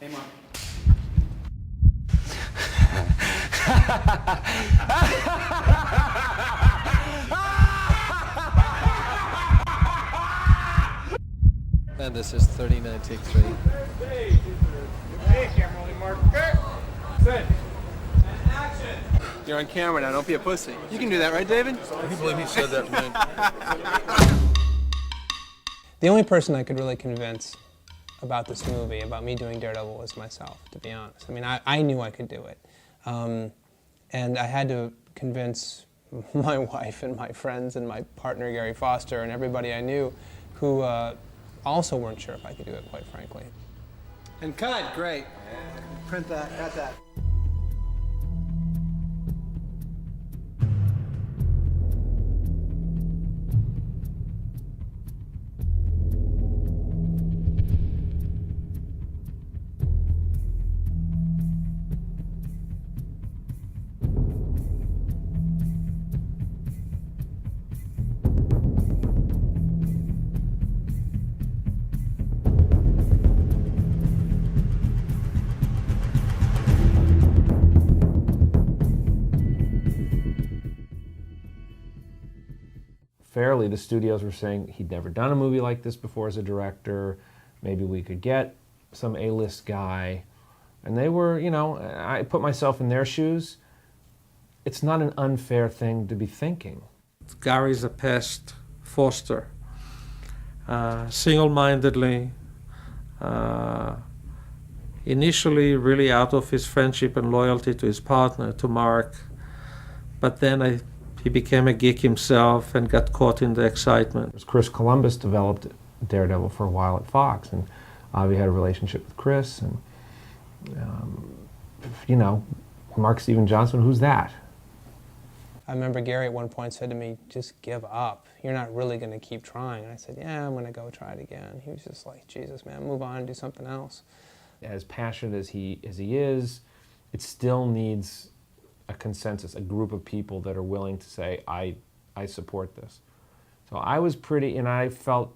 Hey, Mark. And this is 39 take 3. Hey, camera only Mark. Okay. Set. And action. You're on camera now. Don't be a pussy. You can do that, right, David? Can you believe he said that to me? The only person I could really convince about this movie, about me doing Daredevil, was myself, to be honest. I mean, I knew I could do it. And I had to convince my wife and my friends and my partner, Gary Foster, and everybody I knew who also weren't sure if I could do it, quite frankly. And cut. Great. Print that. Cut that. Fairly, the studios were saying he'd never done a movie like this before as a director. Maybe we could get some A-list guy. And they were, you know, I put myself in their shoes. It's not an unfair thing to be thinking. Gary's a pest. Foster. Single-mindedly. Initially really out of his friendship and loyalty to his partner, to Mark. But then he became a geek himself and got caught in the excitement. Chris Columbus developed Daredevil for a while at Fox, and Avi had a relationship with Chris, and you know, Mark Steven Johnson, who's that? I remember Gary at one point said to me, just give up. You're not really going to keep trying. And I said, yeah, I'm going to go try it again. He was just like, Jesus, man, move on and do something else. As passionate as he is, it still needs a consensus, a group of people that are willing to say, I support this. So I was pretty, and I felt,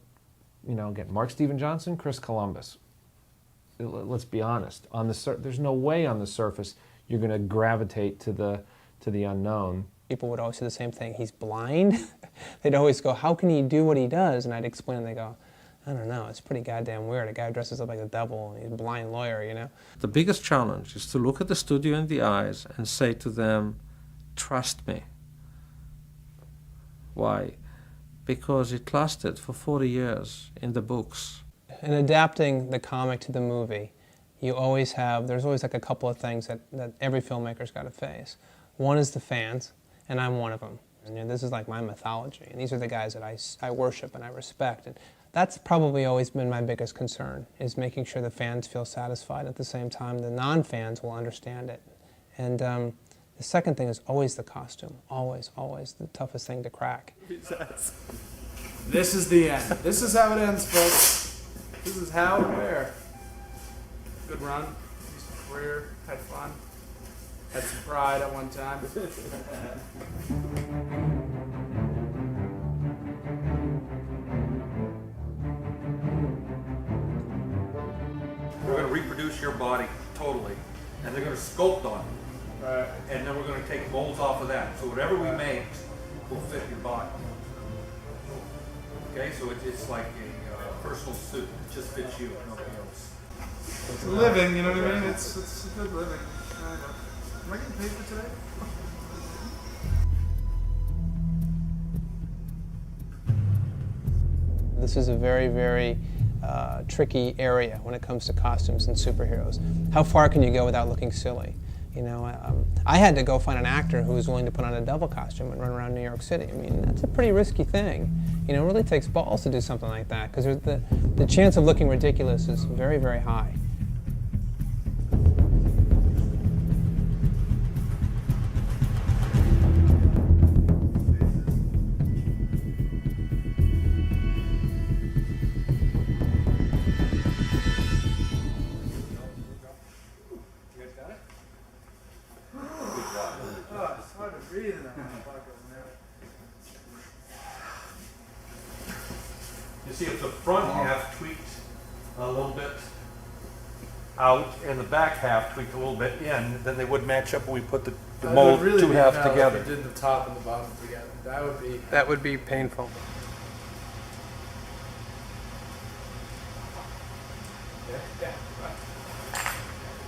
you know, again, Mark Steven Johnson, Chris Columbus. Let's be honest. There's no way on the surface you're going to gravitate to the unknown. People would always say the same thing, he's blind. They'd always go, how can he do what he does? And I'd explain, and they go, I don't know, it's pretty goddamn weird. A guy dresses up like the devil, and he's a blind lawyer, you know? The biggest challenge is to look at the studio in the eyes and say to them, trust me. Why? Because it lasted for 40 years in the books. In adapting the comic to the movie, there's always like a couple of things that every filmmaker's got to face. One is the fans, and I'm one of them. And you know, this is like my mythology, and these are the guys that I worship and I respect. And that's probably always been my biggest concern, is making sure the fans feel satisfied. At the same time, the non-fans will understand it. And the second thing is always the costume. Always, always the toughest thing to crack. This is the end. This is how it ends, folks. This is how and where. Good run. Decent career. Had fun. Had some pride at one time. We're going to reproduce your body totally, and they're going to sculpt on it. Right. And then we're going to take molds off of that. So whatever we make will fit your body. Okay, so it's like a personal suit. It just fits you, nobody else. It's a living, you know what I mean? It's a good living. Am I getting paid for today? This is a very, very tricky area when it comes to costumes and superheroes. How far can you go without looking silly? You know, I had to go find an actor who was willing to put on a devil costume and run around New York City. I mean, that's a pretty risky thing. You know, it really takes balls to do something like that, because the chance of looking ridiculous is very, very high. You see, if the front half tweaked a little bit, out and the back half tweaked a little bit in, then they would match up when we put the That mold would really two be halves hell together. If you did the top and the bottom together. That would be painful.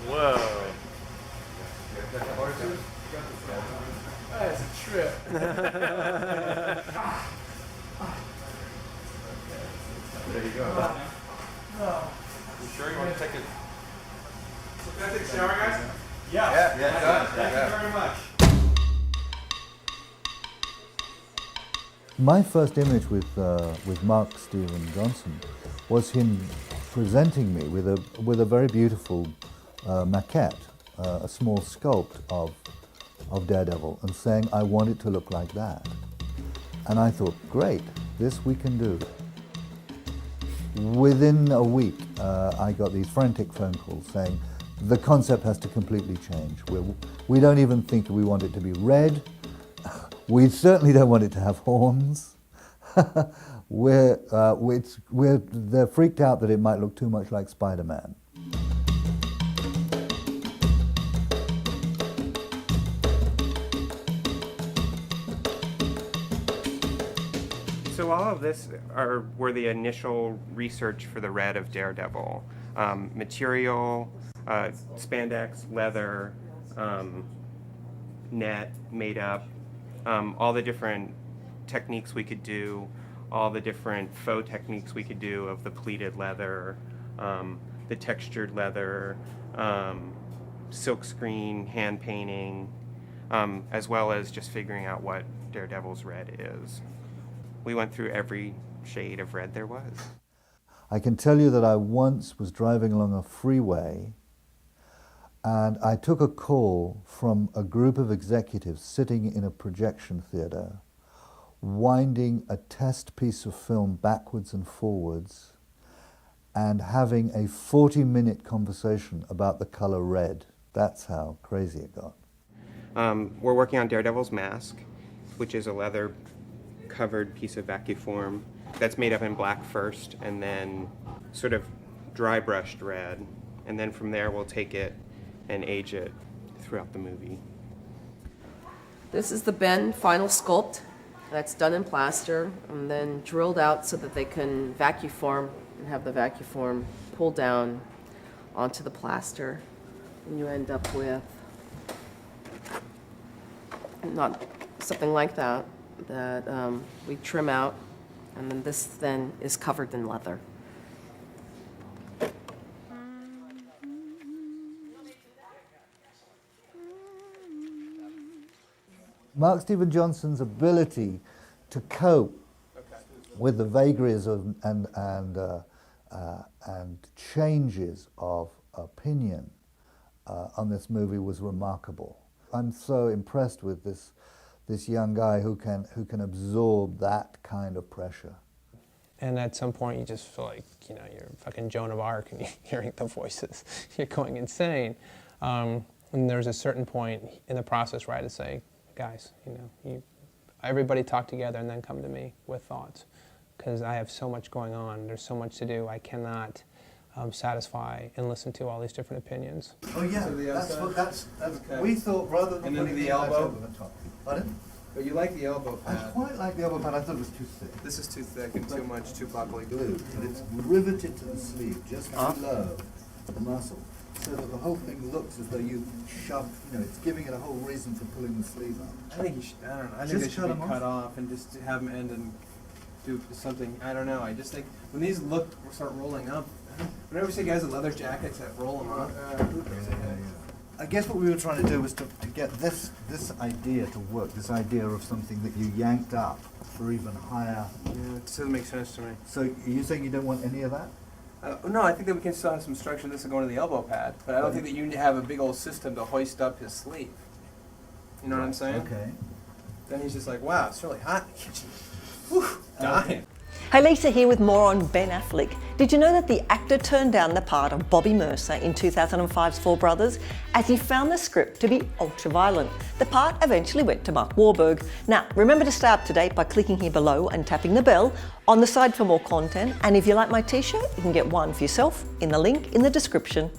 Whoa. That's a trip. There you go. You sure you want to take it? Can I take a shower, guys? Thank you very much. My first image with Mark Steven Johnson was him presenting me with a very beautiful maquette, a small sculpt of Daredevil, and saying, I want it to look like that. And I thought, great, this we can do. Within a week, I got these frantic phone calls saying, the concept has to completely change. We don't even think we want it to be red. We certainly don't want it to have horns. They're freaked out that it might look too much like Spider-Man. So all of this were the initial research for the red of Daredevil. Material, spandex, leather, net, made up, all the different techniques we could do, all the different faux techniques we could do of the pleated leather, the textured leather, silk screen, hand painting, as well as just figuring out what Daredevil's red is. We went through every shade of red there was. I can tell you that I once was driving along a freeway and I took a call from a group of executives sitting in a projection theater, winding a test piece of film backwards and forwards and having a 40-minute conversation about the color red. That's how crazy it got. We're working on Daredevil's mask, which is a leather-covered piece of vacuform that's made up in black first and then sort of dry brushed red. And then from there we'll take it and age it throughout the movie. This is the Ben final sculpt that's done in plaster and then drilled out so that they can vacuform and have the vacuform pull down onto the plaster. And you end up with not something like that we trim out, and then this then is covered in leather. Mark Steven Johnson's ability to cope with the vagaries of, and changes of opinion on this movie was remarkable. I'm so impressed with this young guy who can absorb that kind of pressure. And at some point you just feel like, you know, you're fucking Joan of Arc and you're hearing the voices. You're going insane. And there's a certain point in the process where I had to say, guys, you know, everybody talk together and then come to me with thoughts. Because I have so much going on. There's so much to do. I cannot satisfy and listen to all these different opinions. Oh yeah, that's Okay. we thought rather than And then putting the knives elbow? over the top. Pardon? But you like the elbow I pad. quite like the elbow pad. I thought it was too thick. This is too thick and too much, too bubbly. Glued, and it's riveted to the sleeve just below the muscle, so that the whole thing looks as though you shove. You know, it's giving it a whole reason for pulling the sleeve up. I think you should, I don't know, I think Just they should cut be 'em off? cut off and just have them end and do something, I don't know, I just think, when these start rolling up, whenever we see guys with leather jackets that roll them up, I guess what we were trying to do was to get this idea to work. This idea of something that you yanked up for even higher. yeah, it doesn't make sense to me. So are you saying you don't want any of that? No, I think that we can still have some structure in this and go into the elbow pad, but I don't think that you need to have a big old system to hoist up his sleeve. You know what I'm saying? Okay. Then he's just like, wow, it's really hot in the kitchen. Whew, dying. Hey, Lisa here with more on Ben Affleck. Did you know that the actor turned down the part of Bobby Mercer in 2005's Four Brothers as he found the script to be ultra-violent? The part eventually went to Mark Wahlberg. Now, remember to stay up to date by clicking here below and tapping the bell on the side for more content. And if you like my t-shirt, you can get one for yourself in the link in the description.